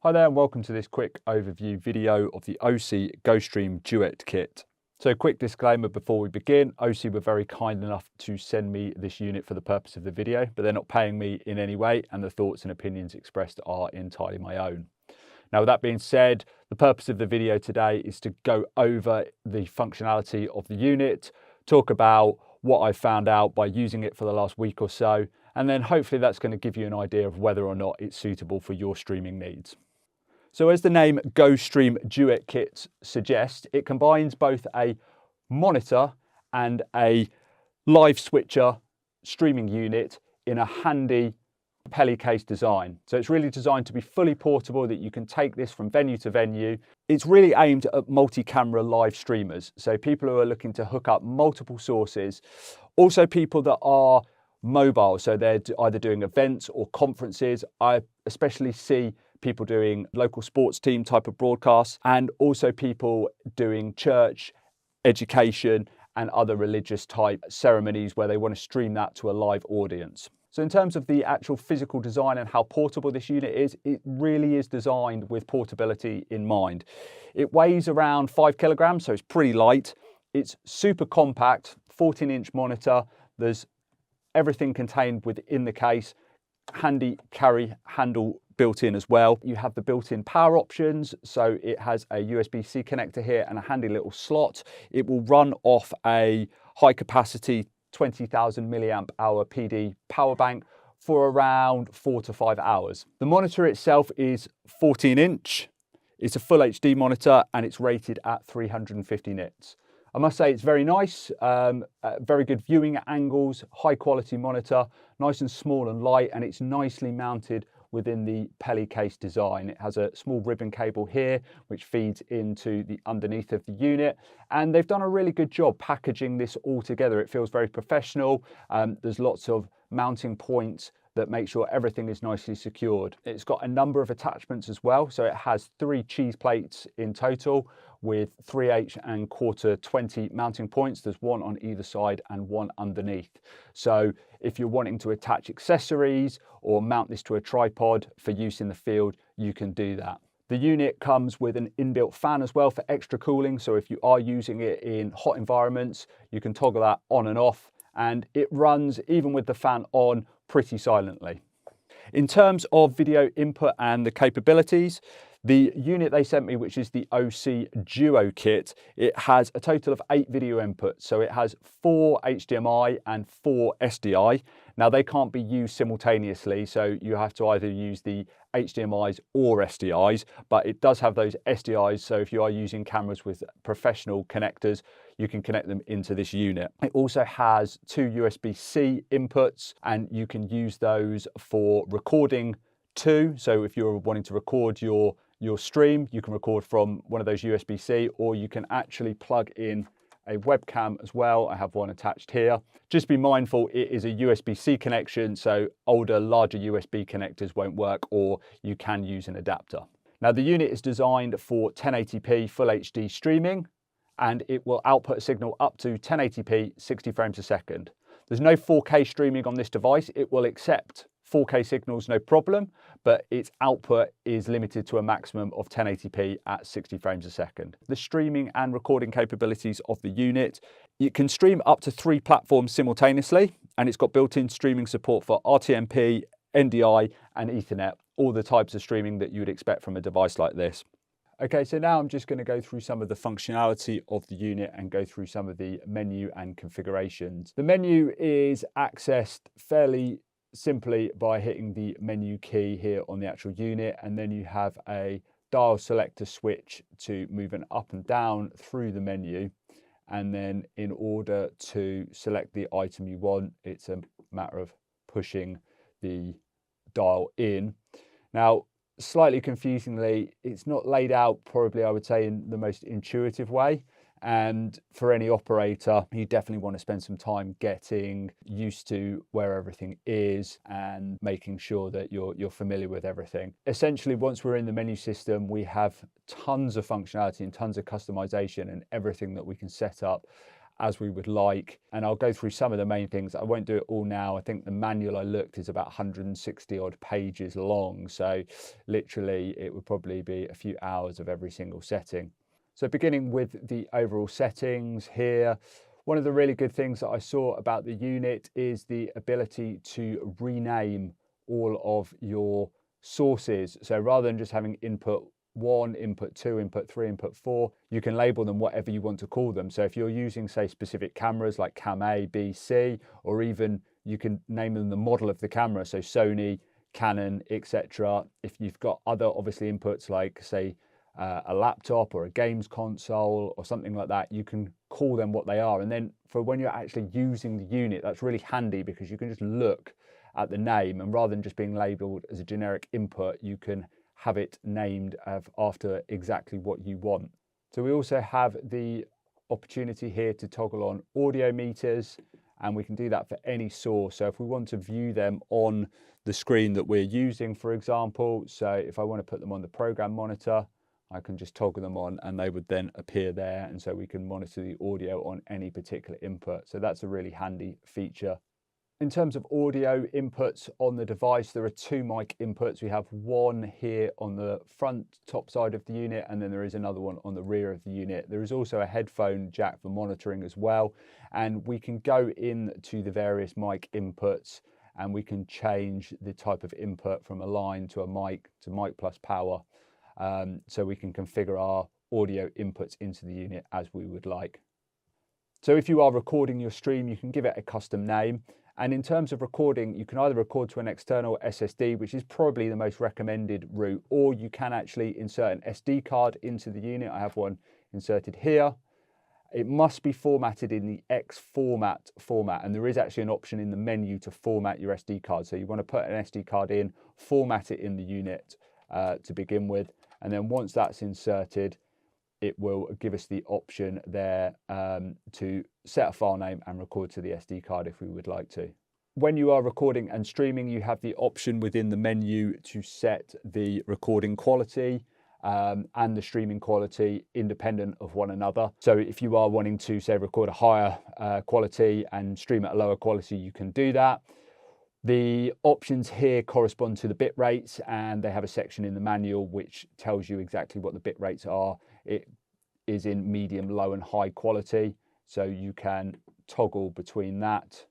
Hi there and welcome to this quick overview video of the OSEE GoStream Duet Kit. So quick disclaimer before we begin, OSEE were very kind enough to send me this unit for the purpose of the video, but they're not paying me in any way and the thoughts and opinions expressed are entirely my own. Now with that being said, the purpose of the video today is to go over the functionality of the unit, talk about what I found out by using it for the last week or so, and then hopefully that's going to give you an idea of whether or not it's suitable for your streaming needs. So as the name GoStream Duet Kit suggests, it combines both a monitor and a live switcher streaming unit in a handy Pelly case design. So it's really designed to be fully portable, that you can take this from venue to venue. It's really aimed at multi-camera live streamers. So people who are looking to hook up multiple sources, also people that are mobile. So they're either doing events or conferences. I especially see people doing local sports team type of broadcasts, and also people doing church, education, and other religious type ceremonies where they want to stream that to a live audience. So in terms of the actual physical design and how portable this unit is, it really is designed with portability in mind. It weighs around 5 kilograms, so it's pretty light. It's super compact, 14-inch monitor. There's everything contained within the case, handy carry handle built in as well. You have the built-in power options, so it has a USB-C connector here and a handy little slot. It will run off a high capacity 20,000 milliamp hour PD power bank for around 4 to 5 hours. The monitor itself is 14-inch. It's a full HD monitor and it's rated at 350 nits. I must say it's very nice, very good viewing angles, high quality monitor, nice and small and light, and it's nicely mounted within the Pelly case design. It has a small ribbon cable here which feeds into the underneath of the unit, and they've done a really good job packaging this all together. It feels very professional. There's lots of mounting points that make sure everything is nicely secured. It's got a number of attachments as well, so it has 3 cheese plates in total with 3/8 and 1/4 20 mounting points. There's one on either side and one underneath. So if you're wanting to attach accessories or mount this to a tripod for use in the field, you can do that. The unit comes with an inbuilt fan as well for extra cooling, so if you are using it in hot environments, you can toggle that on and off, and it runs, even with the fan on, pretty silently. In terms of video input and the capabilities, the unit they sent me, which is the OSEE Duo Kit, it has a total of 8 video inputs. So it has 4 HDMI and 4 SDI. Now they can't be used simultaneously, so you have to either use the HDMIs or SDIs, but it does have those SDIs, so if you are using cameras with professional connectors, you can connect them into this unit. It also has 2 USB-C inputs, and you can use those for recording too. So if you're wanting to record your stream, you can record from one of those USB-C, or you can actually plug in a webcam as well. I have one attached here. Just be mindful, it is a USB-C connection, so older, larger USB connectors won't work, or you can use an adapter. Now the unit is designed for 1080p full HD streaming, and it will output a signal up to 1080p 60 frames a second. There's no 4K streaming on this device. It will accept 4K signals, no problem, but its output is limited to a maximum of 1080p at 60 frames a second. The streaming and recording capabilities of the unit, it can stream up to 3 platforms simultaneously, and it's got built-in streaming support for RTMP, NDI, and Ethernet, all the types of streaming that you would expect from a device like this. Okay, so now I'm just going to go through some of the functionality of the unit and go through some of the menu and configurations. The menu is accessed fairly simply by hitting the menu key here on the actual unit, and then you have a dial selector switch to move it up and down through the menu, and then in order to select the item you want, it's a matter of pushing the dial in. Now slightly confusingly, it's not laid out, probably I would say, in the most intuitive way. And for any operator, you definitely want to spend some time getting used to where everything is and making sure that you're familiar with everything. Essentially, once we're in the menu system, we have tons of functionality and tons of customization and everything that we can set up as we would like. And I'll go through some of the main things. I won't do it all now. I think the manual I looked is about 160 odd pages long. So literally it would probably be a few hours of every single setting. So beginning with the overall settings here, one of the really good things that I saw about the unit is the ability to rename all of your sources. So rather than just having input 1, input 2, input 3, input 4, you can label them whatever you want to call them. So if you're using, say, specific cameras like Cam A, B, C, or even you can name them the model of the camera, so Sony, Canon, etc. If you've got other obviously inputs like, say, a laptop or a games console or something like that, you can call them what they are. And then for when you're actually using the unit, that's really handy because you can just look at the name, and rather than just being labeled as a generic input, you can have it named after exactly what you want. So we also have the opportunity here to toggle on audio meters, and we can do that for any source. So if we want to view them on the screen that we're using, for example, so if I want to put them on the program monitor, I can just toggle them on and they would then appear there, and so we can monitor the audio on any particular input. So that's a really handy feature. In terms of audio inputs on the device, there are 2 mic inputs. We have one here on the front top side of the unit, and then there is another one on the rear of the unit. There is also a headphone jack for monitoring as well, and we can go into the various mic inputs and we can change the type of input from a line to a mic to mic plus power. So we can configure our audio inputs into the unit as we would like. So if you are recording your stream, you can give it a custom name. And in terms of recording, you can either record to an external SSD, which is probably the most recommended route, or you can actually insert an SD card into the unit. I have one inserted here. It must be formatted in the X format, and there is actually an option in the menu to format your SD card. So you want to put an SD card in, format it in the unit to begin with, and then once that's inserted, it will give us the option there to set a file name and record to the SD card if we would like to. When you are recording and streaming, you have the option within the menu to set the recording quality and the streaming quality independent of one another. So if you are wanting to, say, record a higher quality and stream at a lower quality, you can do that. The options here correspond to the bit rates, and they have a section in the manual which tells you exactly what the bit rates are. It is in medium, low and high quality, so you can toggle between that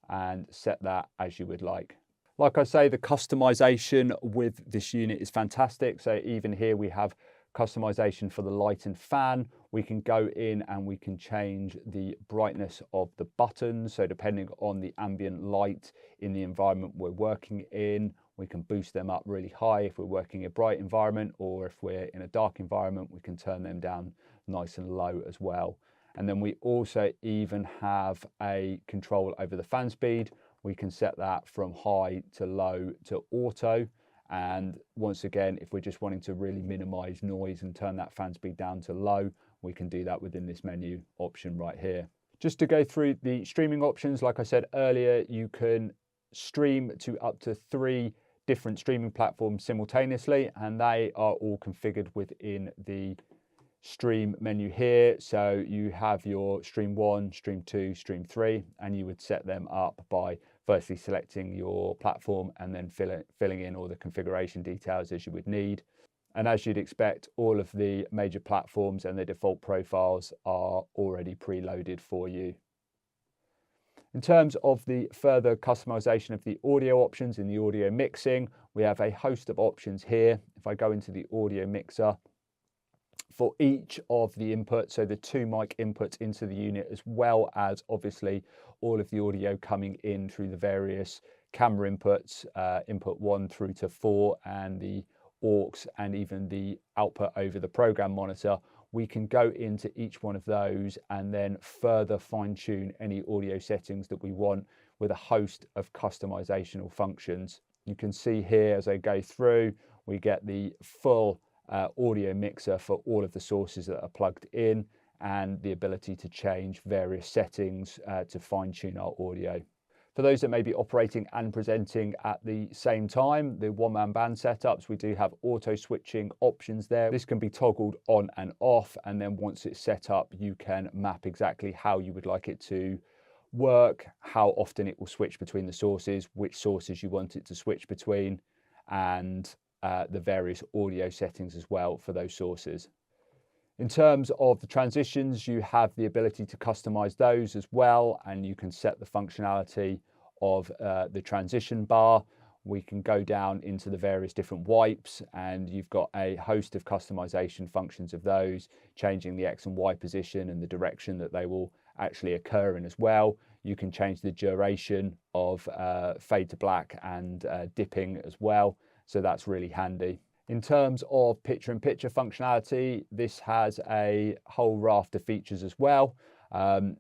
and set that as you would like. Like I say, the customization with this unit is fantastic. So even here we have customization for the light and fan. We can go in and we can change the brightness of the buttons. So depending on the ambient light in the environment we're working in, we can boost them up really high if we're working in a bright environment, or if we're in a dark environment, we can turn them down nice and low as well. And then we also even have a control over the fan speed. We can set that from high to low to auto. And once again, if we're just wanting to really minimize noise and turn that fan speed down to low, we can do that within this menu option right here. Just to go through the streaming options, like I said earlier, you can stream to up to 3 different streaming platforms simultaneously, and they are all configured within the stream menu here. So you have your stream 1, stream 2, stream 3, and you would set them up by firstly selecting your platform and then filling in all the configuration details as you would need. And as you'd expect, all of the major platforms and their default profiles are already preloaded for you. In terms of the further customization of the audio options in the audio mixing, we have a host of options here. If I go into the audio mixer, for each of the inputs, so the 2 mic inputs into the unit, as well as obviously all of the audio coming in through the various camera inputs, input 1 through to 4, and the aux, and even the output over the program monitor, we can go into each one of those and then further fine tune any audio settings that we want with a host of customizational functions. You can see here as I go through, we get the full audio mixer for all of the sources that are plugged in, and the ability to change various settings to fine tune our audio. For those that may be operating and presenting at the same time, the one-man band setups, we do have auto switching options there. This can be toggled on and off, and then once it's set up, you can map exactly how you would like it to work, how often it will switch between the sources, which sources you want it to switch between, and the various audio settings as well for those sources. In terms of the transitions, you have the ability to customize those as well, and you can set the functionality of the transition bar. We can go down into the various different wipes, and you've got a host of customization functions of those, changing the X and Y position and the direction that they will actually occur in as well. You can change the duration of fade to black and dipping as well, so that's really handy. In terms of picture-in-picture functionality, this has a whole raft of features as well.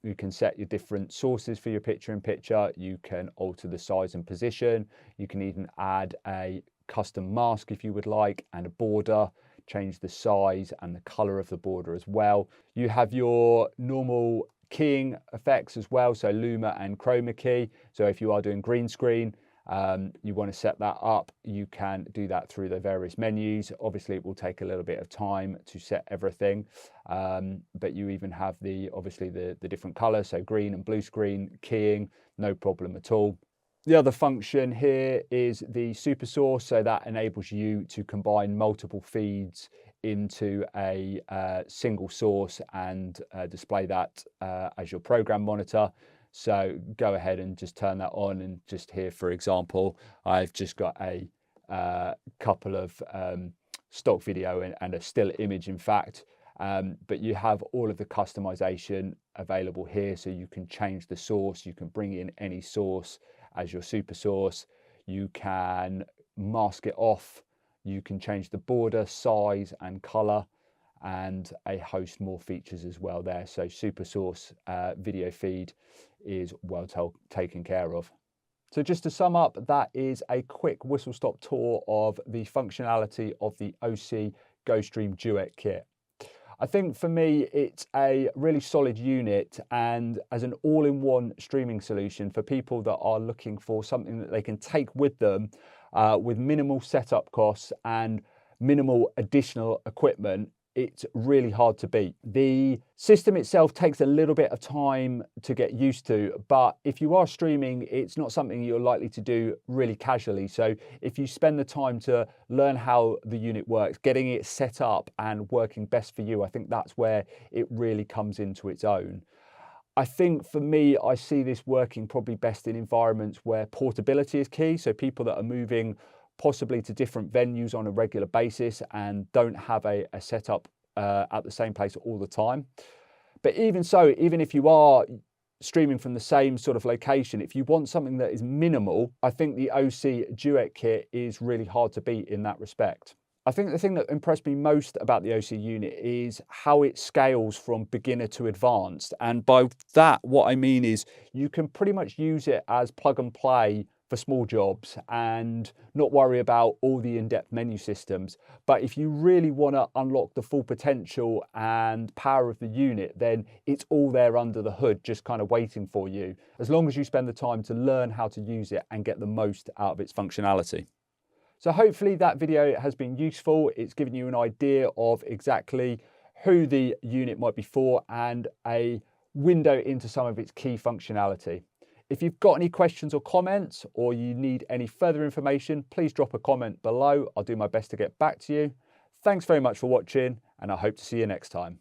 You can set your different sources for your picture-in-picture. You can alter the size and position. You can even add a custom mask if you would like, and a border, change the size and the color of the border as well. You have your normal keying effects as well, so luma and chroma key. So if you are doing green screen, you want to set that up, you can do that through the various menus. Obviously it will take a little bit of time to set everything, but you even have obviously the different colors, so green and blue screen keying, no problem at all. The other function here is the super source, so that enables you to combine multiple feeds into a single source and display that as your program monitor. So go ahead and just turn that on, and just here, for example, I've just got a couple of stock video and a still image, in fact, but you have all of the customization available here, so you can change the source, you can bring in any source as your super source, you can mask it off, you can change the border, size and color, and a host more features as well there. So super source video feed is well taken care of. So just to sum up, that is a quick whistle-stop tour of the functionality of the OSEE GoStream Duet Kit. I think for me, it's a really solid unit, and as an all-in-one streaming solution for people that are looking for something that they can take with them with minimal setup costs and minimal additional equipment, it's really hard to beat. The system itself takes a little bit of time to get used to, but if you are streaming, it's not something you're likely to do really casually. So if you spend the time to learn how the unit works, getting it set up and working best for you, I think that's where it really comes into its own. I think for me, I see this working probably best in environments where portability is key. So people that are moving possibly to different venues on a regular basis and don't have a setup at the same place all the time. But even so, even if you are streaming from the same sort of location, if you want something that is minimal, I think the OSEE Duet Kit is really hard to beat in that respect. I think the thing that impressed me most about the OSEE unit is how it scales from beginner to advanced. And by that, what I mean is you can pretty much use it as plug and play for small jobs and not worry about all the in-depth menu systems. But if you really want to unlock the full potential and power of the unit, then it's all there under the hood, just kind of waiting for you, as long as you spend the time to learn how to use it and get the most out of its functionality. So hopefully that video has been useful. It's given you an idea of exactly who the unit might be for and a window into some of its key functionality. If you've got any questions or comments, or you need any further information, please drop a comment below. I'll do my best to get back to you. Thanks very much for watching, and I hope to see you next time.